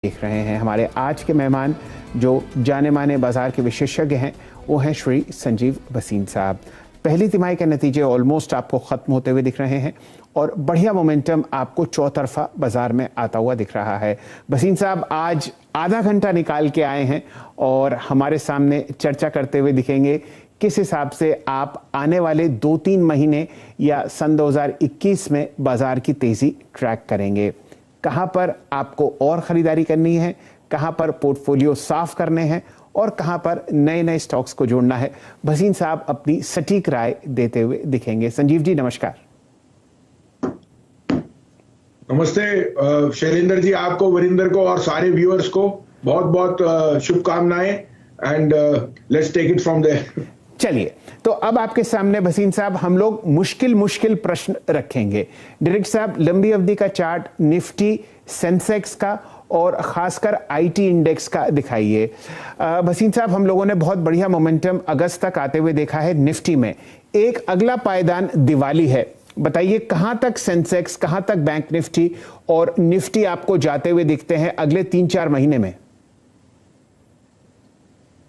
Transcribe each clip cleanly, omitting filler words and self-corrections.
देख रहे हैं। हमारे आज के मेहमान जो जाने माने बाजार के विशेषज्ञ हैं वो हैं श्री संजीव भसीन साहब। पहली तिमाही के नतीजे ऑलमोस्ट आपको ख़त्म होते हुए दिख रहे हैं और बढ़िया मोमेंटम आपको चौतरफा बाजार में आता हुआ दिख रहा है। भसीन साहब आज आधा घंटा निकाल के आए हैं और हमारे सामने चर्चा करते हुए दिखेंगे किस हिसाब से आप आने वाले 2-3 महीने या सन 2021 में बाजार की तेज़ी ट्रैक करेंगे। कहां पर आपको और ख़रीदारी करनी है, कहां पर पोर्टफोलियो साफ करने हैं और कहां पर नए नए स्टॉक्स को जोड़ना है, भसीन साहब अपनी सटीक राय देते हुए दिखेंगे। संजीव जी नमस्कार। नमस्ते शैलेंद्र जी, आपको, वरिंदर को और सारे व्यूअर्स को बहुत बहुत शुभकामनाएं and let's take it from there. चलिए, तो अब आपके सामने भसीन साहब हम लोग मुश्किल प्रश्न रखेंगे। डायरेक्ट साहब, लंबी अवधि का चार्ट निफ्टी, सेंसेक्स का और खासकर आईटी इंडेक्स का दिखाइए। भसीन साहब, हम लोगों ने बहुत बढ़िया मोमेंटम अगस्त तक आते हुए देखा है निफ्टी में। एक अगला पायदान दिवाली है, बताइए कहां तक सेंसेक्स, कहां तक बैंक निफ्टी और निफ्टी आपको जाते हुए दिखते हैं अगले 3-4 महीने में?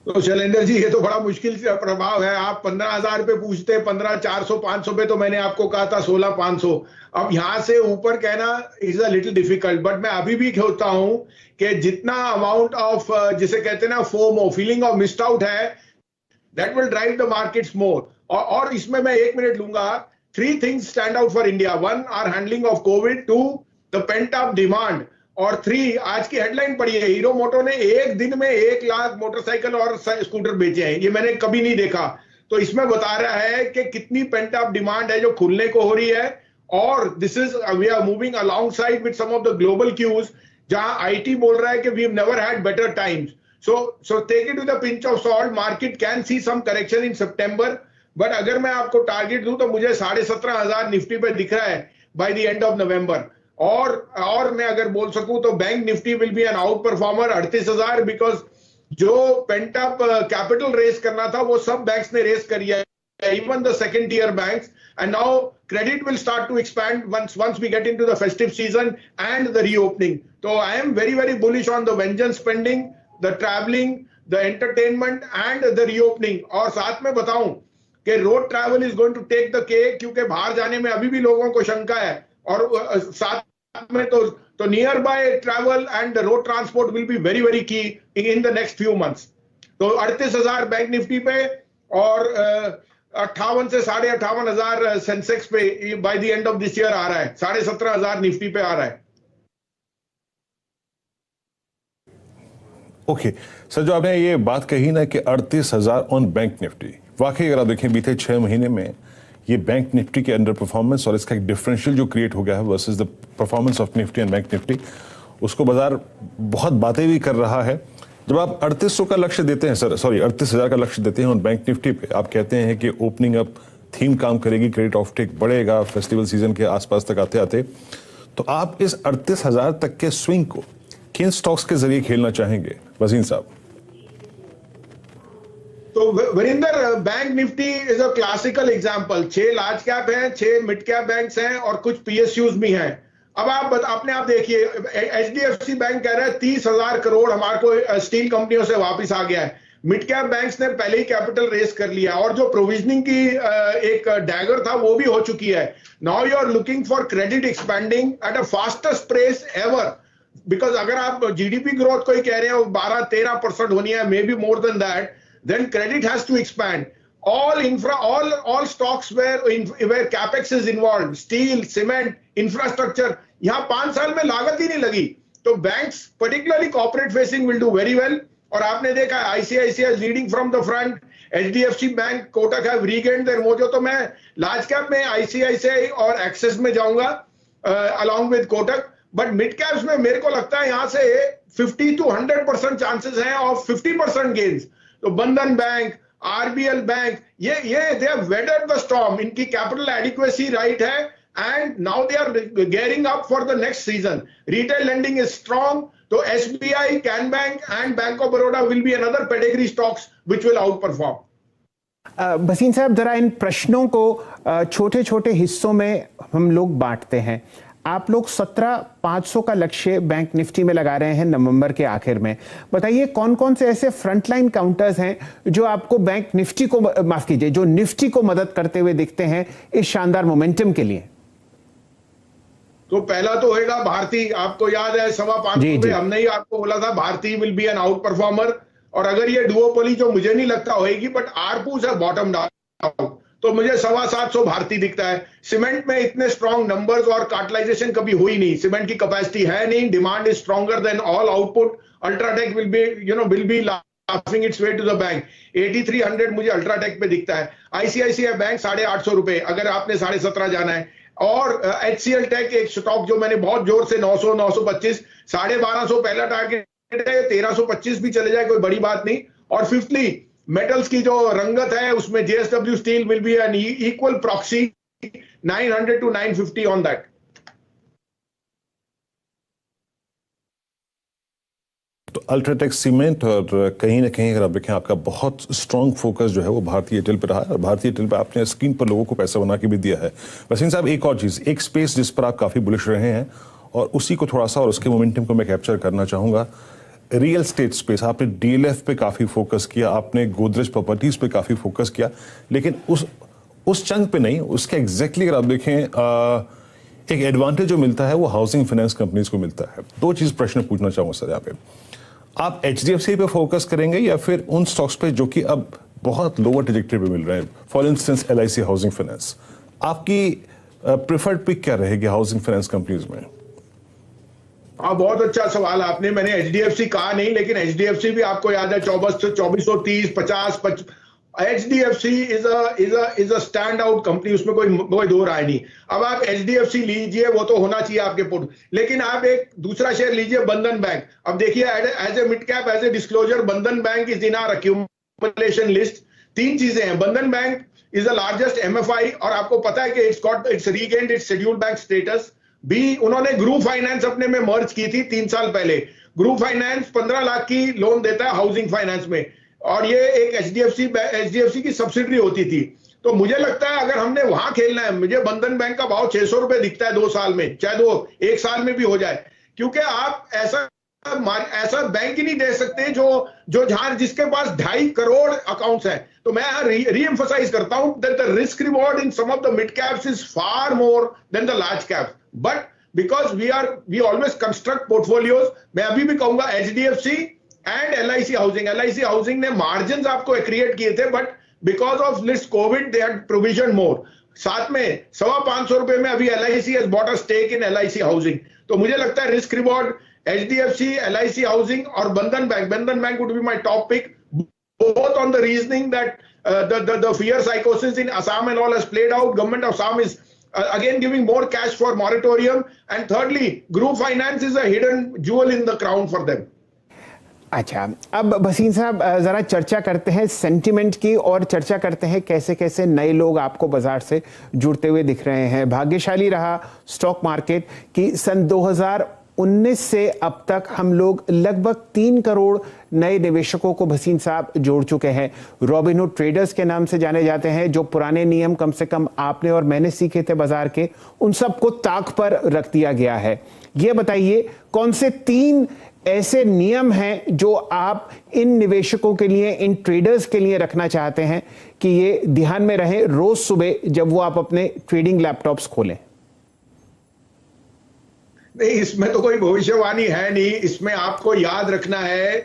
तो शैलेंद्र जी, ये तो बड़ा मुश्किल से प्रभाव है। आप 15,000 पे पूछते, 15,400 500 पे तो मैंने आपको कहा था 16,500। अब यहां से ऊपर कहना is a little difficult, but मैं अभी भी कहता हूं कि जितना अमाउंट ऑफ जिसे कहते हैं ना FOMO, feeling of missed out है, that will drive the markets more. और इसमें मैं 1 मिनट लूंगा। 3 things stand out for India. 1, our handling of COVID. 2, the pent up demand. और 3, आज की हेडलाइन पढ़ी है, हीरो मोटो ने एक दिन में 1 लाख मोटरसाइकिल और स्कूटर बेचे हैं। ये मैंने कभी नहीं देखा। तो इसमें बता रहा है कि कितनी पेंट अप डिमांड है जो खुलने को हो रही है। और this is we are moving alongside with some of the global cues, जहां आईटी बोल रहा है कि we have never had better times. So take it with a pinch of salt. Market can see some correction in September, but अगर मैं आपको target दूं तो मुझे 17,500 निफ्टी पे दिख रहा है by the end of November. और मैं अगर बोल सकूं तो bank Nifty will be an outperformer 38,000, because जो पेंट अप कैपिटल रेस करना था वो सब बैंक्स ने रेस करी है, even the second tier banks, and now credit will start to expand once we get into the festive season and the reopening. So I am very bullish on the vengeance spending, the traveling, the entertainment and the reopening. और साथ में बताऊं कि road travel is going to take the cake, क्योंकि बाहर जाने में अभी भी लोगों को शंका है। और साथ में तो nearby travel and road transport will be very key in the next few months. तो 38,000 बैंक निफ्टी पे और 58 से 58,500 सेंसेक्स पे by the end of this year आ रहा है। 17,500 निफ्टी पे आ रहा है। ओके सर, जो आपने ये बात कही ना कि 38,000 ऑन बैंक निफ्टी, वाकई अगर आप देखें बीते 6 महीने में ये बैंक निफ्टी के अंडर परफॉर्मेंस और इसका एक डिफरेंशियल जो क्रिएट हो गया है versus the performance of Nifty and bank Nifty, उसको बाजार बहुत बातें भी कर रहा है। जब आप 3800 का लक्ष्य देते हैं सर, सॉरी 38,000 का लक्ष्य देते हैं और बैंक निफ्टी पे आप कहते हैं कि ओपनिंग अप थीम काम करेगी, क्रेडिट ऑफ टेक बढ़ेगा फेस्टिवल सीजन के आसपास तक आते आते, तो आप इस 38,000 तक के स्विंग को किन स्टॉक्स के जरिए खेलना चाहेंगे भसीन साहब? तो Varinder, bank Nifty is a classical example. 6 large cap हैं, 6 मिड कैप बैंक्स हैं और कुछ पीएसयूज भी हैं। अब आप देखिए, एचडीएफसी बैंक कह रहा है 30,000 करोड़ हमारे को स्टील कंपनियों से वापस आ गया है। मिड कैप बैंक्स ने पहले ही कैपिटल रेस कर लिया और जो प्रोविजनिंग की एक डैगर था वो भी हो चुकी है। Now you are looking for credit expending at a fastest pace ever, because अगर आप जीडीपी ग्रोथ को ही कह रहे हैं 12-13% होनी है, may be more than that, then credit has to expand. All stocks where capex is involved, steel, cement, infrastructure, यहाँ 5 साल में लागत ही नहीं लगी। तो banks, particularly corporate facing, will do very well. और आपने देखा ICICI is leading from the front, HDFC Bank, Kotak have regained their mojo। तो मैं large cap में ICICI और Axis में जाऊंगा along with Kotak, but mid caps में मेरे को लगता है यहाँ से 50 to 100% chances हैं of 50% gains। तो बंधन बैंक, आरबीएल बैंक, ये they have weathered the storm, इनकी कैपिटल एडिक्वेसी राइट है and now they are gearing up for the next season. Retail lending is strong, तो SBI, Can bank and bank of Baroda will be another pedigree stocks which will outperform. Bhasin साहब, जरा इन प्रश्नों को छोटे छोटे हिस्सों में हम लोग बांटते हैं। आप लोग 17,500 का लक्ष्य बैंक निफ्टी में लगा रहे हैं नवंबर के आखिर में। बताइए कौन कौन से ऐसे फ्रंटलाइन काउंटर्स हैं जो आपको बैंक निफ्टी को, माफ कीजिए, जो निफ्टी को मदद करते हुए दिखते हैं इस शानदार मोमेंटम के लिए? तो पहला तो होगा भारती। आपको याद है 525 में हमने ही आपको बोला था Bharti will be an outperformer, और अगर ये डुओपोली, जो मुझे नहीं लगता होगी, बट आरपूस है बॉटम डाउन, तो मुझे 725 भारती दिखता है। सीमेंट में इतने स्ट्रॉन्ग नंबर्स और कार्टलाइजेशन कभी हुई नहीं, सीमेंट की कैपेसिटी है नहीं, demand is stronger than all output. UltraTech will be laughing its way to the bank. 8300 मुझे अल्ट्राटेक पे दिखता है। आईसीआईसीआई बैंक 850 रुपए, अगर आपने 17.5 जाना है। और HCL टेक एक स्टॉक जो मैंने बहुत जोर से 900 925 1250 पहला टारगेट है, 1325 भी चले जाए कोई बड़ी बात नहीं। और फिफ्थली मेटल्स की जो रंगत है उसमें JSW steel will be an equal proxy, 900 to 950 on that. तो अल्ट्राटेक सीमेंट, और कहीं ना कहीं अगर आप देखें आपका बहुत स्ट्रांग फोकस जो है वो भारतीय एयरटेल पर रहा है, और भारतीय एयरटेल पर आपने स्क्रीन पर लोगों को पैसा बना के भी दिया है। वसीम साहब, एक और चीज़, एक स्पेस जिस पर आप काफ़ी बुलिश रहे हैं और उसी को थोड़ा सा, और उसके मोमेंटम को मैं कैप्चर करना चाहूँगा, रियल स्टेट स्पेस। आपने DLF पे काफ़ी फोकस किया, आपने गोदरेज प्रॉपर्टीज़ पे काफ़ी फोकस किया, लेकिन उस चंक पे नहीं, उसके एग्जैक्टली अगर आप देखें एक एडवांटेज जो मिलता है वो हाउसिंग फाइनेंस कंपनीज को मिलता है। दो चीज़ प्रश्न पूछना चाहूँगा सर यहाँ पे, आप HDFC पे फोकस करेंगे या फिर उन स्टॉक्स पे जो कि अब बहुत लोअर ट्रैजेक्टरी पे मिल रहे हैं, for instance LIC housing finance? आपकी प्रेफर्ड पिक क्या रहेगी हाउसिंग फाइनेंस कंपनीज में? हाँ, बहुत अच्छा सवाल आपने। मैंने HDFC कहा नहीं, लेकिन HDFC भी आपको याद है 2430 50 HDFC is a stand out company, उसमें कोई दो राय नहीं। अब आप HDFC लीजिए, वो तो होना चाहिए आपके पुट, लेकिन आप एक दूसरा शेयर लीजिए बंधन बैंक। अब देखिए as a mid cap, as a disclosure, Bandhan bank is in our accumulation list. तीन चीजें हैं, Bandhan bank is the largest MFI, और आपको पता है कि it's regained its scheduled bank status. भी उन्होंने ग्रुप फाइनेंस अपने में मर्ज की थी 3 साल पहले। ग्रुप फाइनेंस 15 लाख की लोन देता है हाउसिंग फाइनेंस में, और ये एक HDFC की सब्सिडरी होती थी। तो मुझे लगता है अगर हमने वहां खेलना है, मुझे बंधन बैंक का भाव 600 रुपए दिखता है 2 साल में, चाहे 1 साल में भी हो जाए, क्योंकि आप ऐसा बैंक ही नहीं दे सकते जो जहां जिसके पास 2.5 करोड़ अकाउंट्स हैं। तो मैं री-एम्फसाइज करता हूं that the risk reward in some of the mid caps is far more than the large caps, but because we always construct portfolios. मैं अभी भी कहूंगा HDFC एंड LIC हाउसिंग ने मार्जिन आपको क्रिएट किए थे, but because of list COVID they had provision more. साथ में 525 रुपए में अभी LIC has bought a stake in LIC housing. तो मुझे लगता है risk reward HDFC, LIC housing और बंधन bank would be my top pick, both on the reasoning that the fear psychosis in Assam and all has played out. Government of Assam is again giving more cash for moratorium, and thirdly, group finance is a hidden jewel in the crown for them. अच्छा, अब भसीन साहब जरा चर्चा करते हैं sentiment की, और चर्चा करते हैं कैसे कैसे नए लोग आपको बाजार से जुड़ते हुए दिख रहे हैं। भाग्यशाली रहा स्टॉक मार्केट कि सन 2019 से अब तक हम लोग लगभग 3 करोड़ नए निवेशकों को भसीन साहब जोड़ चुके हैं। रॉबिनहुड ट्रेडर्स के नाम से जाने जाते हैं, जो पुराने नियम कम से कम आपने और मैंने सीखे थे बाजार के, उन सबको ताक पर रख दिया गया है। ये बताइए कौन से 3 ऐसे नियम हैं जो आप इन निवेशकों के लिए, इन ट्रेडर्स के लिए रखना चाहते हैं कि ये ध्यान में रहे रोज सुबह जब वो आप अपने ट्रेडिंग लैपटॉप्स खोलें? नहीं, इसमें तो कोई भविष्यवाणी है नहीं। इसमें आपको याद रखना है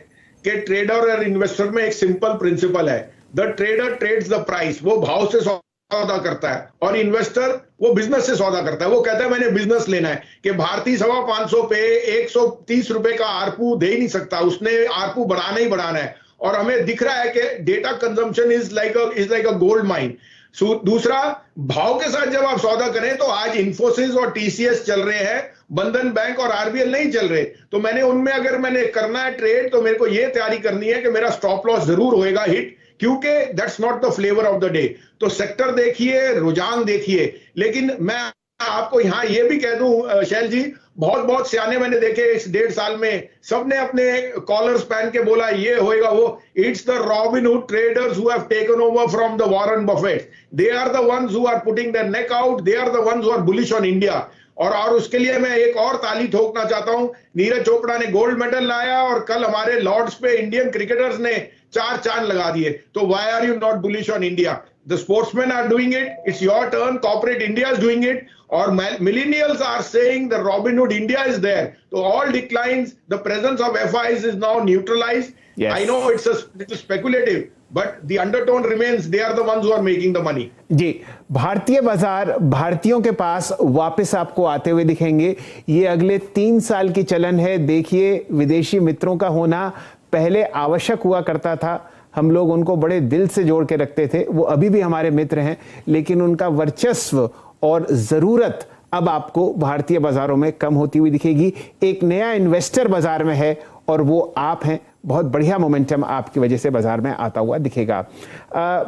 कि ट्रेडर और इन्वेस्टर में एक सिंपल प्रिंसिपल है, the trader trades the price. वो भाव से सौदा करता है, और इन्वेस्टर वो बिजनेस से सौदा करता है। वो कहता है मैंने बिजनेस लेना है, कि भारतीय 525 पे 130 रुपए का आरपू दे ही नहीं सकता, उसने आरपू बढ़ाना ही बढ़ाना है। और हमें दिख रहा है कि data consumption is like a gold mine. दूसरा, भाव के साथ जब आप सौदा करें, तो आज इन्फोसिस और TCS चल रहे हैं, बंधन बैंक और RBL नहीं चल रहे। तो मैंने अगर मैंने करना है ट्रेड, तो मेरे को यह तैयारी करनी है कि मेरा स्टॉप लॉस जरूर होएगा हिट, क्योंकि that's not the flavour of the day. तो सेक्टर देखिए, रुझान देखिए। लेकिन मैं आपको यहां ये भी कह दूं शैल जी, बहुत सियाने मैंने देखे इस 1.5 साल में, सबने अपने कॉलर्स पहन के बोला ये होएगा वो। It's the Robinhood traders who have taken over from the Warren Buffett. They are the ones who are putting their neck out, they are the ones who are bullish on India. और उसके लिए मैं एक और ताली ठोकना चाहता हूं, नीरज चोपड़ा ने गोल्ड मेडल लाया और कल हमारे लॉर्ड्स पे इंडियन क्रिकेटर्स ने 4 चांद लगा दिए। तो why are you not bullish on India? The sportsmen are doing it. It's your turn. Corporate India is doing it. Or millennials are saying the Robin Hood India is there. So all declines. The presence of FIs is now neutralized. Yes. I know it's speculative, but the undertone remains. They are the ones who are making the money. जी, भारतीय बाजार भारतीयों के पास वापस आपको आते हुए दिखेंगे। ये अगले 3 साल की चलन है। देखिए, विदेशी मित्रों का होना पहले आवश्यक हुआ करता था। हम लोग उनको बड़े दिल से जोड़ के रखते थे, वो अभी भी हमारे मित्र हैं, लेकिन उनका वर्चस्व और ज़रूरत अब आपको भारतीय बाजारों में कम होती हुई दिखेगी। एक नया इन्वेस्टर बाजार में है और वो आप हैं। बहुत बढ़िया मोमेंटम आपकी वजह से बाजार में आता हुआ दिखेगा।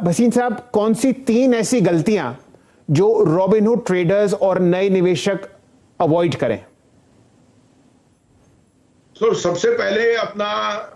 भसीन साहब, कौन सी 3 ऐसी गलतियां जो रॉबिनहुड ट्रेडर्स और नए निवेशक अवॉइड करें? तो सबसे पहले अपना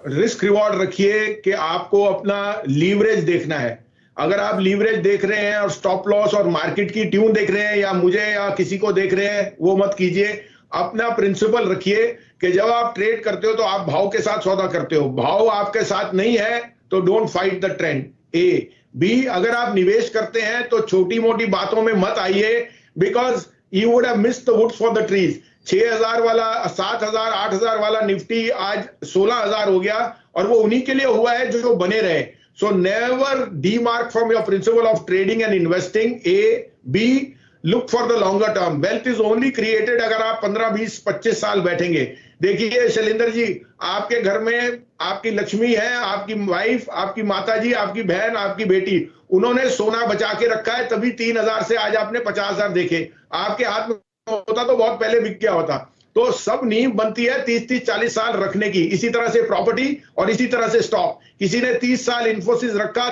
रिस्क रिवॉर्ड रखिए कि आपको अपना लीवरेज देखना है। अगर आप लीवरेज देख रहे हैं और स्टॉप लॉस और मार्केट की ट्यून देख रहे हैं या मुझे या किसी को देख रहे हैं, वो मत कीजिए। अपना प्रिंसिपल रखिए कि जब आप ट्रेड करते हो तो आप भाव के साथ सौदा करते हो। भाव आपके साथ नहीं है तो don't fight the trend. A B, अगर आप निवेश करते हैं तो छोटी मोटी बातों में मत आइए, because you would have missed the woods for the trees. 6,000 वाला, 7,000, 8,000 वाला निफ्टी आज 16,000 हो गया और वो उन्हीं के लिए हुआ है जो बने रहे। So never demark from your principle of trading and investing. A B, look for the longer term. Wealth is only created अगर आप 15, 20, 25 साल बैठेंगे। देखिए शैलेंद्र जी, आपके घर में आपकी लक्ष्मी है, आपकी वाइफ, आपकी माता जी, आपकी बहन, आपकी बेटी, उन्होंने सोना बचा के रखा है, तभी 3,000 से आज आपने 50,000 देखे। आपके हाथ में होता तो बहुत पहले बिक गया होता। तो सब नींव बनती है 30, 40 साल रखने की। इसी तरह से प्रॉपर्टी और इसी तरह से स्टॉक। किसी ने 30 साल इन्फोसिस रखा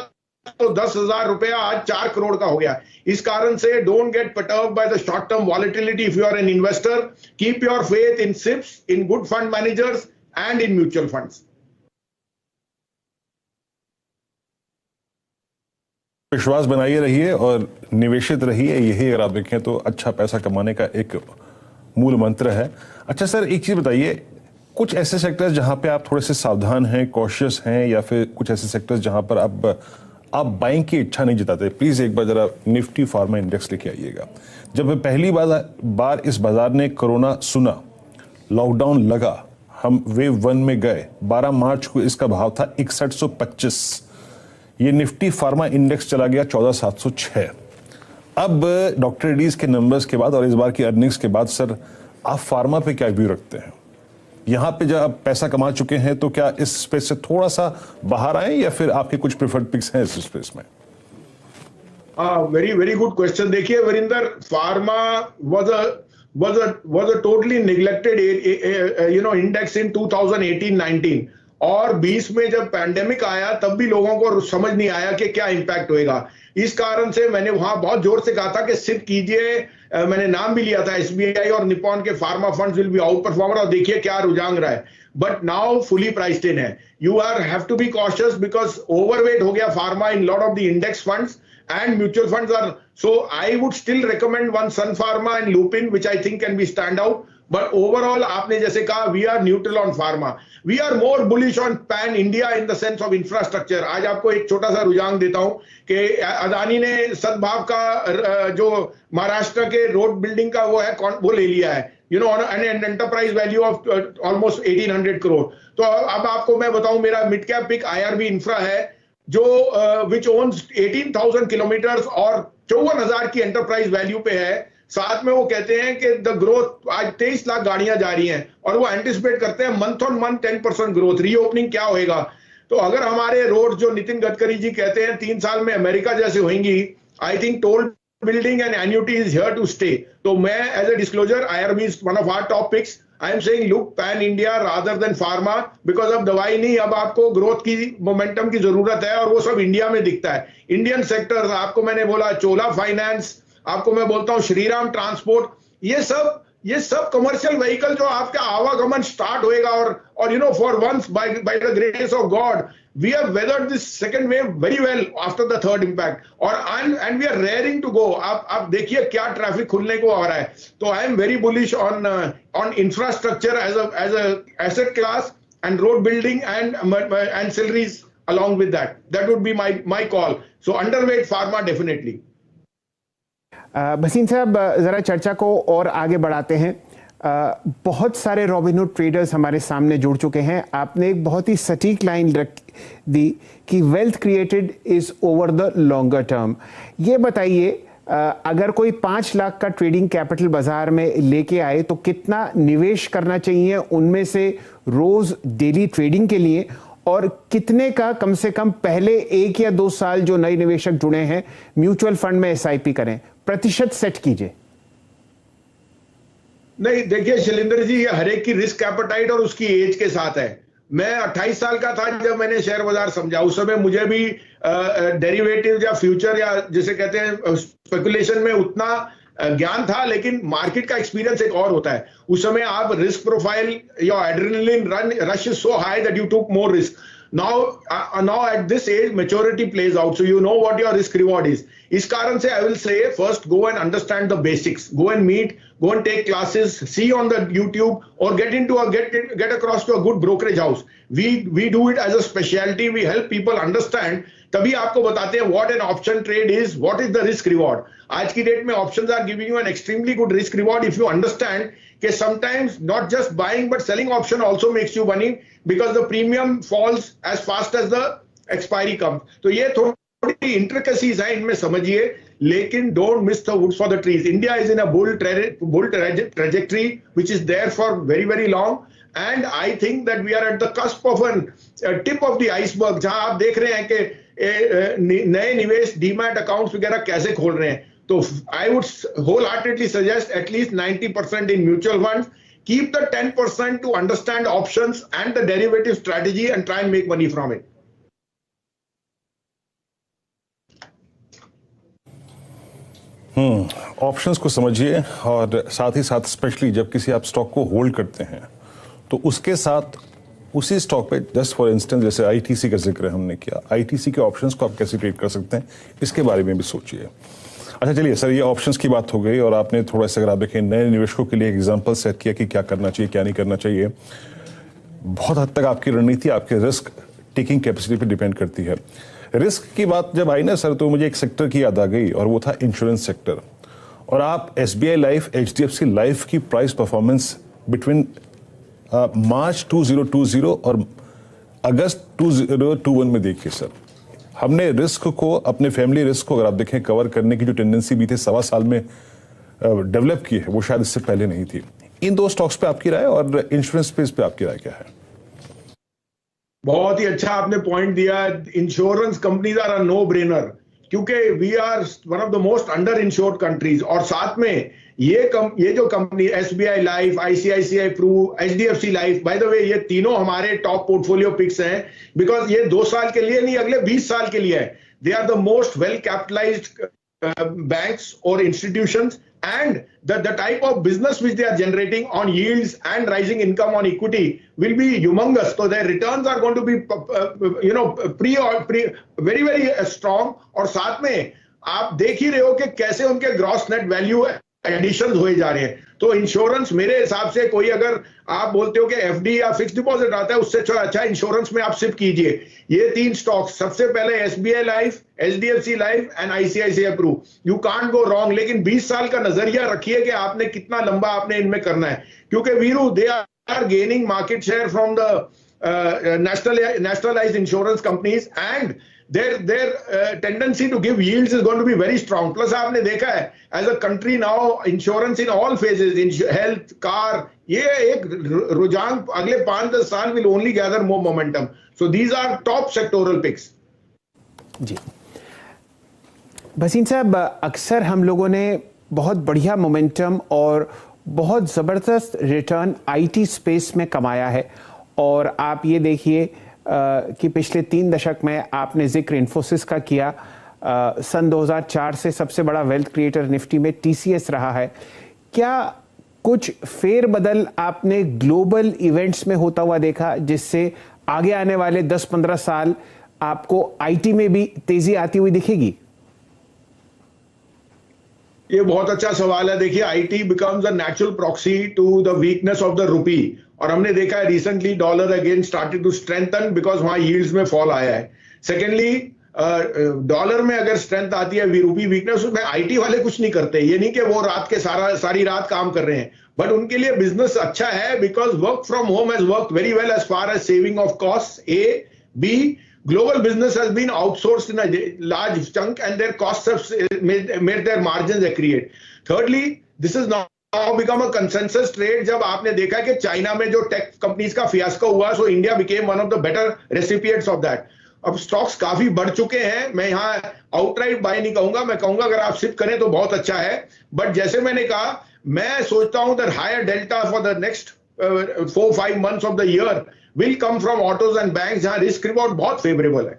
तो 10,000 रुपया आज 4 करोड़ का हो गया। इस कारण से don't get perturbed by the short term volatility if you are an investor. Keep your faith in SIPs, in good fund managers and in mutual funds. विश्वास बनाइए रहिए और निवेशित रहिए। यही अगर आप देखें तो अच्छा पैसा कमाने का एक मूल मंत्र है। अच्छा सर, एक चीज बताइए, कुछ ऐसे सेक्टर्स जहां पे आप थोड़े से सावधान हैं, कॉशियस हैं, या फिर कुछ ऐसे सेक्टर्स जहां पर आप बाइंग की इच्छा नहीं जताते, प्लीज एक बार जरा निफ्टी फार्मा इंडेक्स लेके आइएगा। जब पहली बार इस बाजार ने कोरोना सुना, लॉकडाउन लगा, हम वेव 1 में गए, 12 मार्च को इसका भाव था 6125। ये निफ्टी फार्मा इंडेक्स चला गया 14,706। अब डॉक्टर रेड्डीज के नंबर्स के बाद और इस बार की अर्निंग्स के बाद सर, आप फार्मा पे क्या व्यू रखते हैं? यहां पे जब आप पैसा कमा चुके हैं तो क्या इस स्पेस से थोड़ा सा बाहर आए या फिर आपके कुछ प्रेफर्ड पिक्स हैं इस स्पेस में? Very good question. देखिए Varinder, pharma was a totally neglected index in 2018-19 और 20 में जब पैंडेमिक आया तब भी लोगों को समझ नहीं आया कि क्या इंपैक्ट होएगा। इस कारण से मैंने वहां बहुत जोर से कहा था कि सिप कीजिए। मैंने नाम भी लिया था, एसबीआई और निपॉन के pharma funds will be outperformer, और देखिए क्या रुझान रहा है। But now fully priced in है। You have to be cautious because overweight हो गया pharma in lot of the index funds and mutual funds are, so I would still recommend one Sun Pharma and Lupin, which I think can be stand out. But overall, आपने जैसे कहा, we are neutral on pharma. We are more bullish on pan India in the sense of infrastructure. आज आपको एक छोटा सा रुझान देता हूं कि अदानी ने सद्भाव का जो महाराष्ट्र के रोड बिल्डिंग का वो है, वो ले लिया है, an enterprise value of almost 1,800 crore. तो अब आपको मैं बताऊं, मेरा mid cap pick IRB infra है जो विच ओन्स 18,000 किलोमीटर्स और 54,000 की एंटरप्राइज वैल्यू पे है। साथ में वो कहते हैं कि द ग्रोथ, आज 23 लाख गाड़ियां जा रही हैं और वो एंटिसिपेट करते हैं month on month 10% growth. Reopening क्या होएगा? तो अगर हमारे रोड जो नितिन गडकरी जी कहते हैं 3 साल में अमेरिका जैसे होंगी, I think toll building and annuity is here to stay. तो मैं as a disclosure, IRB is one of our top picks. I am saying look pan India rather than pharma, because अब दवाई नहीं, अब आपको growth की momentum की जरूरत है और वो सब इंडिया में दिखता है। इंडियन सेक्टर्स, आपको मैंने बोला चोला फाइनेंस, आपको मैं बोलता हूं श्रीराम ट्रांसपोर्ट, ये सब कमर्शियल व्हीकल जो आपका आवागमन स्टार्ट होएगा or for once by the grace of God, we have weathered this second wave very well after the third impact, and we are raring to go. आप देखिए क्या ट्रैफिक खुलने को आ रहा है. तो I am very bullish on infrastructure as a asset class, and road building and ancillaries along with that. That would be my call. So underweight pharma definitely. Bhasin साहब, जरा चर्चा को और आगे बढ़ाते हैं. बहुत सारे रॉबिनहुड ट्रेडर्स हमारे सामने जुड़ चुके हैं. आपने एक बहुत ही सटीक लाइन दी कि wealth created is over the longer term. ये बताइए, अगर कोई 5 लाख का ट्रेडिंग कैपिटल बाजार में लेके आए तो कितना निवेश करना चाहिए उनमें से रोज डेली ट्रेडिंग के लिए, और कितने का कम से कम पहले 1 या 2 साल जो नए निवेशक जुड़े हैं म्यूचुअल फंड में SIP करें? प्रतिशत सेट कीजिए. नहीं, देखिए शैलेंद्र जी, ये हर एक की रिस्क एपेटाइट और उसकी एज के साथ है. मैं 28 साल का था जब मैंने शेयर बाजार समझा. उस समय मुझे भी डेरिवेटिव या फ्यूचर या जिसे कहते हैं स्पेकुलेशन में उतना ज्ञान था, लेकिन मार्केट का एक्सपीरियंस एक और होता है. उस समय आप risk profile, your adrenaline rush is so high that you took more risk. Now at this age maturity plays out, so you know what your risk reward is. इस कारण से I will say first go and understand the basics, go and take classes, see on the YouTube, or get across to a good brokerage house. We do it as a specialty. We help people understand. तभी आपको बताते हैं what an option trade is, what is the risk reward. आज की date में options are giving you an extremely good risk reward if you understand कि sometimes not just buying but selling option also makes you money because the premium falls as fast as the expiry comes. तो ये थोड़ी intricacies हैं, इनमें समझिए, लेकिन don't miss the woods for the trees. India is in a bull trajectory which is there for very very long, and I think that we are at the cusp of a tip of the iceberg, जहां आप देख रहे हैं कि नए निवेश demat accounts वगैरह कैसे खोल रहे हैं. So I would wholeheartedly suggest at least 90% in mutual funds. Keep the 10% to understand options and the derivative strategy and try and make money from it. Options को समझिए, और साथ ही साथ स्पेशली जब किसी आप स्टॉक को होल्ड करते हैं तो उसके साथ उसी स्टॉक पे, जस्ट फॉर इंस्टेंस जैसे ITC का जिक्र हमने किया, ITC के ऑप्शंस को आप कैसे ट्रेड कर सकते हैं इसके बारे में भी सोचिए. अच्छा चलिए सर, ये ऑप्शंस की बात हो गई, और आपने थोड़ा सा अगर आप देखें नए निवेशकों के लिए एग्जांपल सेट किया कि क्या करना चाहिए क्या नहीं करना चाहिए. बहुत हद तक आपकी रणनीति आपके रिस्क टेकिंग कैपेसिटी पे डिपेंड करती है. रिस्क की बात जब आई ना सर, तो मुझे एक सेक्टर की याद आ गई, और वो था इंश्योरेंस सेक्टर. और आप SBI लाइफ, HDFC लाइफ की प्राइस परफॉर्मेंस बिटवीन मार्च 2020 और अगस्त 2021 में देखिए सर. हमने रिस्क को, अपने फैमिली रिस्क को अगर आप देखें कवर करने की जो टेंडेंसी भी थी 1.25 साल में डेवलप की है, वो शायद इससे पहले नहीं थी. इन 2 स्टॉक्स पे आपकी राय, और इंश्योरेंस स्पेस पे आपकी राय क्या है? बहुत ही अच्छा आपने पॉइंट दिया. Insurance companies are a no brainer, क्योंकि we are one of the most underinsured countries. और साथ में ये जो company SBI life, ICICI Pru, HDFC life, by the way ये तीनों हमारे टॉप पोर्टफोलियो पिक्स हैं, बिकॉज ये 2 साल के लिए नहीं, अगले 20 साल के लिए है. They are the most well capitalised banks or institutions, and the type of business which they are generating on yields and rising income on equity will be humongous. So their returns are going to be very very strong. और साथ में आप देख ही रहे हो कि कैसे उनके ग्रॉस नेट वैल्यू एडिशन हुए जा रहे हैं. तो इंश्योरेंस मेरे हिसाब से, कोई अगर आप बोलते हो कि FD या फिक्स डिपॉजिट आता है, उससे अच्छा इंश्योरेंस में आप सिप कीजिए. ये 3 स्टॉक्स, सबसे पहले SBI life, HDFC life and ICICI Pru. You can't go wrong. लेकिन 20 साल का नजरिया रखिए कि आपने कितना लंबा आपने इनमें करना है, क्योंकि Veeru they are gaining market share from the nationalized insurance companies, and their tendency to give yields is going to be very strong. Plus आपने देखा है as a country now, insurance in all phases, in health, car, ये एक रुझान अगले 5-10 साल will only gather more momentum. So these are top sectoral picks. जी भसीन साहब, अक्सर हम लोगों ने बहुत बढ़िया मोमेंटम और बहुत ज़बरदस्त रिटर्न IT स्पेस में कमाया है. और आप ये देखिए कि पिछले 3 दशक में आपने जिक्र इन्फोसिस का किया. सन 2004 से सबसे बड़ा वेल्थ क्रिएटर निफ्टी में TCS रहा है. क्या कुछ फेरबदल आपने ग्लोबल इवेंट्स में होता हुआ देखा जिससे आगे आने वाले 10-15 साल आपको आईटी में भी तेजी आती हुई दिखेगी? ये बहुत अच्छा सवाल है। देखिए, IT becomes a natural proxy to the weakness of the rupee, और हमने देखा है recently dollar again started to strengthen because वहां यील्ड्स में फॉल आया है। सेकेंडली, डॉलर में अगर स्ट्रेंथ आती है, रूपी वीकनेस, उसमें आईटी वाले कुछ नहीं करते। ये नहीं कि वो रात के सारी रात काम कर रहे हैं, बट उनके लिए बिजनेस अच्छा है because work from home has worked very well as far as saving of cost. A B, global business has been outsourced in a large chunk and their costs have made their margins accrete. Thirdly, this is now become a consensus trade जब आपने देखा कि China में जो tech companies का fiasco हुआ, so India became one of the better recipients of that. अब stocks काफी बढ़ चुके हैं। मैं यहाँ आउटराइट बाय नहीं कहूंगा, मैं कहूंगा अगर आप सिप करें तो बहुत अच्छा है, बट जैसे मैंने कहा, मैं सोचता हूं that higher delta for the next 4-5 months of the year will come from autos and banks जहां रिस्क रिवॉर्ड बहुत फेवरेबल है।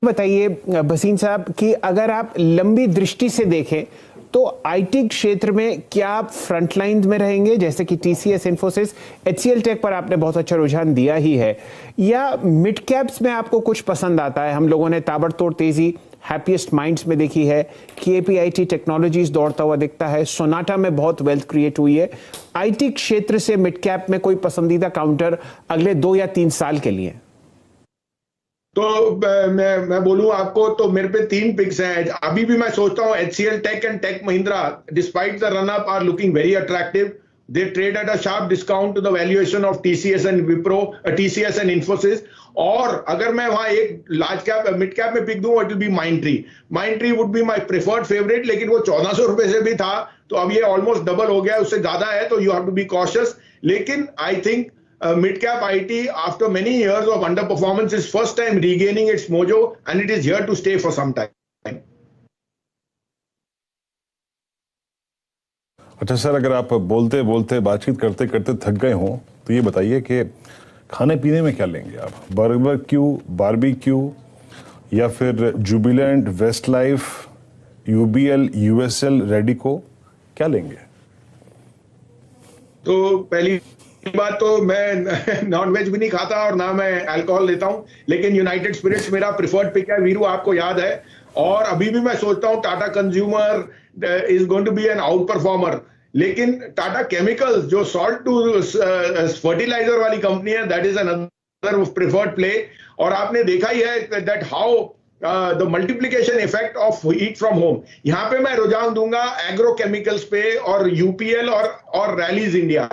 बताइए भसीन साहब कि अगर आप लंबी दृष्टि से देखें तो आईटी क्षेत्र में क्या आप फ्रंटलाइन में रहेंगे, जैसे कि टीसीएस, इन्फोसिस, एचसीएल टेक पर आपने बहुत अच्छा रुझान दिया ही है, या मिड कैप्स में आपको कुछ पसंद आता है? हम लोगों ने ताबड़तोड़ तेजी हैप्पीएस्ट माइंड्स में देखी है, केपीआईटी टेक्नोलॉजीज दौड़ता हुआ दिखता है, सोनाटा में बहुत वेल्थ क्रिएट हुई है। आईटी क्षेत्र से मिड कैप में कोई पसंदीदा काउंटर अगले 2 या 3 साल के लिए? तो मैं बोलूं आपको तो मेरे पे 3 पिक्स हैं। अभी भी मैं सोचता हूं HCL Tech and Tech Mahindra despite the run up are looking very attractive. They trade at a sharp discount to the valuation of TCS and Wipro, TCS and Infosys. और अगर मैं वहां एक लार्ज कैप मिड कैप में pick दूं, it will be Mindtree. Mindtree would be my preferred favourite, लेकिन वो 1400 रुपए से भी था, तो अब ये ऑलमोस्ट डबल हो गया, उससे ज्यादा है, तो you have to be cautious. लेकिन I think mid cap IT after many years of underperformance is first time regaining its mojo and it is here to stay for some time. अच्छा sir, अगर आप बोलते बोलते बातचीत करते करते थक गए हों तो ये बताइए कि खाने पीने में क्या लेंगे आप? बारबेक्यू, बारबेक्यू, या फिर Jubilant, Westlife, UBL, USL, Radico, क्या लेंगे? तो पहली बात तो मैं नॉन वेज भी नहीं खाता और ना मैं अल्कोहल लेता हूं, लेकिन यूनाइटेड स्पिरिट्स मेरा प्रिफर्ड पिक है। वीरू आपको याद है, और अभी भी मैं सोचता हूं Tata Consumer is going to be an outperformer. लेकिन टाटा केमिकल्स जो सॉल्ट टू फर्टिलाइजर वाली कंपनी है, that is another preferred play. और आपने देखा ही है that how the multiplication effect of eat from home. यहां पे मैं रुझान दूंगा एग्रो केमिकल्स पे और यूपीएल और rallies India.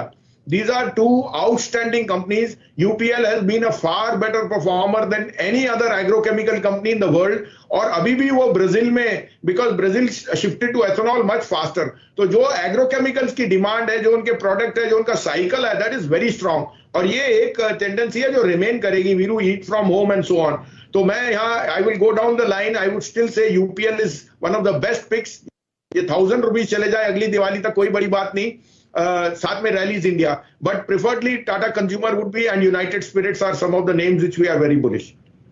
These are 2 outstanding companies. UPL has been a far better performer than any other agrochemical company in the world. और अभी भी वो ब्राजील में, because Brazil shifted to ethanol much faster. तो जो agrochemicals की demand है, जो उनके प्रोडक्ट है, जो उनका साइकिल है, that is very strong. और ये एक टेंडेंसी है जो रिमेन करेगी, Veeru, eat from home and so on. तो मैं यहाँ I will go down the line, I would still say UPL is one of the best picks. ये 1000 रुपीज चले जाए अगली दिवाली तक कोई बड़ी बात नहीं। साथ में Rallis India, but preferably Tata consumer would be and United Spirits are some of the names which we are very bullish.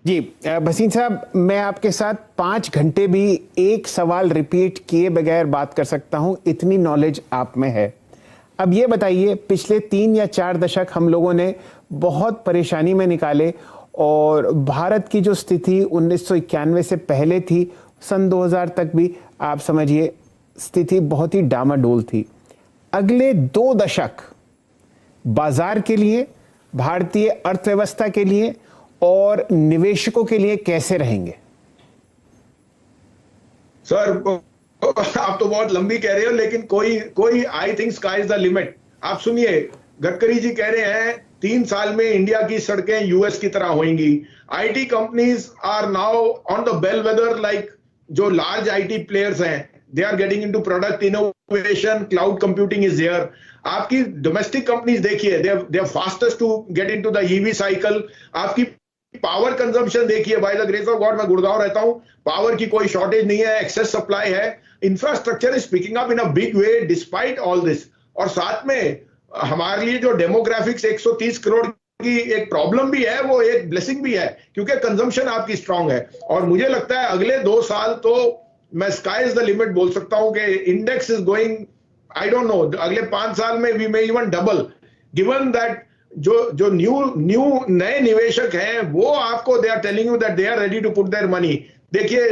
जी भसीन साहब, मैं आपके साथ 5 घंटे भी एक सवाल रिपीट किए बगैर बात कर सकता हूं, इतनी नॉलेज आप में है। अब ये बताइए, पिछले 3 या 4 दशक हम लोगों ने बहुत परेशानी में निकाले, और भारत की जो स्थिति 1991 से पहले थी, सन 2000 तक भी आप समझिए स्थिति बहुत ही डामाडोल थी। अगले 2 दशक बाजार के लिए, भारतीय अर्थव्यवस्था के लिए और निवेशकों के लिए कैसे रहेंगे? सर, आप तो बहुत लंबी कह रहे हो, लेकिन कोई I think sky is the limit. आप सुनिए, गडकरी जी कह रहे हैं 3 साल में इंडिया की सड़कें यूएस की तरह होंगी। IT companies are now on the bellwether, like जो लार्ज आईटी प्लेयर्स हैं, they are getting into product innovation, cloud computing is there. आपकी डोमेस्टिक कंपनीज देखिए, they are fastest to get into the EV cycle. आपकी power consumption देखिए, by the grace of God, मैं गुड़गांव रहता हूं, power की कोई शॉर्टेज नहीं है, एक्सेस सप्लाई है। Infrastructure is picking up in a big way despite all this. और साथ में हमारे लिए जो डेमोग्राफिक्स 130 करोड़ की एक प्रॉब्लम भी है, वो एक ब्लेसिंग भी है, क्योंकि कंजम्पशन आपकी स्ट्रांग है। और मुझे लगता है अगले 2 साल तो मैं स्काई इज द लिमिट बोल सकता हूं कि index is going I don't know, अगले 5 साल में we may even double, given that जो नए निवेशक हैं वो आपको they are telling you that they are ready to put their money. देखिए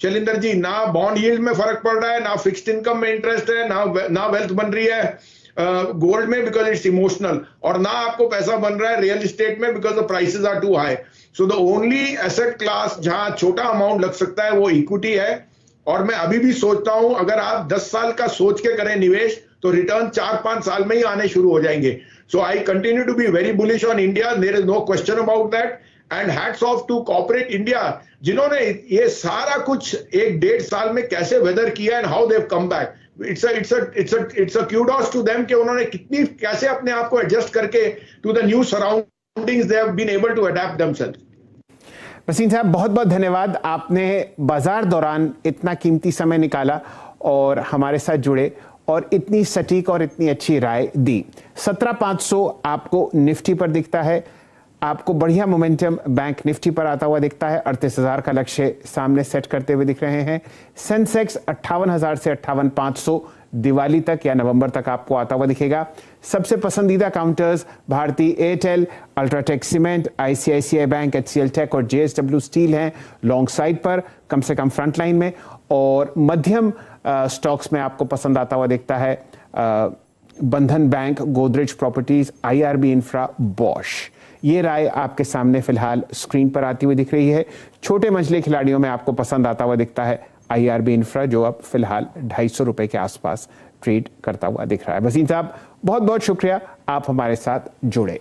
शैलेंद्र जी, ना बॉन्ड यील्ड में फर्क पड़ रहा है, ना फिक्स्ड इनकम में इंटरेस्ट है, ना वेल्थ बन रही है गोल्ड में बिकॉज इट्स इमोशनल, और ना आपको पैसा बन रहा है रियल एस्टेट में because the prices are too high. So the only asset class जहां छोटा अमाउंट लग सकता है वो इक्विटी है। और मैं अभी भी सोचता हूं अगर आप 10 साल का सोच के करें निवेश तो रिटर्न 4-5 साल में ही आने शुरू हो जाएंगे। So I continue to be very bullish on India, there is no question about that. And hats off to corporate India जिन्होंने ये सारा कुछ 1-1.5 साल में कैसे वेदर किया and how they have come back. It's a kudos to them कि उन्होंने कैसे अपने आप को एडजस्ट करके to the new surroundings they have been able to adapt themselves. Wasim साहब, बहुत बहुत धन्यवाद, आपने बाजार दौरान इतना कीमती समय निकाला और हमारे साथ जुड़े और इतनी सटीक और इतनी अच्छी राय दी। 17,500 आपको निफ्टी पर दिखता है, आपको बढ़िया मोमेंटम बैंक निफ्टी पर आता हुआ दिखता है, 38,000 का लक्ष्य सामने सेट करते हुए दिख रहे हैं। सेंसेक्स 58,000 से 58,500 दिवाली तक या नवंबर तक आपको आता हुआ दिखेगा। सबसे पसंदीदा काउंटर्स भारतीय Airtel, UltraTech cement, ICICI bank, HCL Tech और जेएसडब्ल्यू स्टील हैं लॉन्ग साइड पर, कम से कम फ्रंट लाइन में। और मध्यम स्टॉक्स में आपको पसंद आता हुआ दिखता है बंधन bank, Godrej properties, IRB infra, Bosch. ये राय आपके सामने फिलहाल स्क्रीन पर आती हुई दिख रही है। छोटे मंझले खिलाड़ियों में आपको पसंद आता हुआ दिखता है आईआरबी इंफ्रा, जो अब फिलहाल 250 रुपए के आसपास ट्रेड करता हुआ दिख रहा है। वसीम साहब, बहुत बहुत शुक्रिया, आप हमारे साथ जुड़े।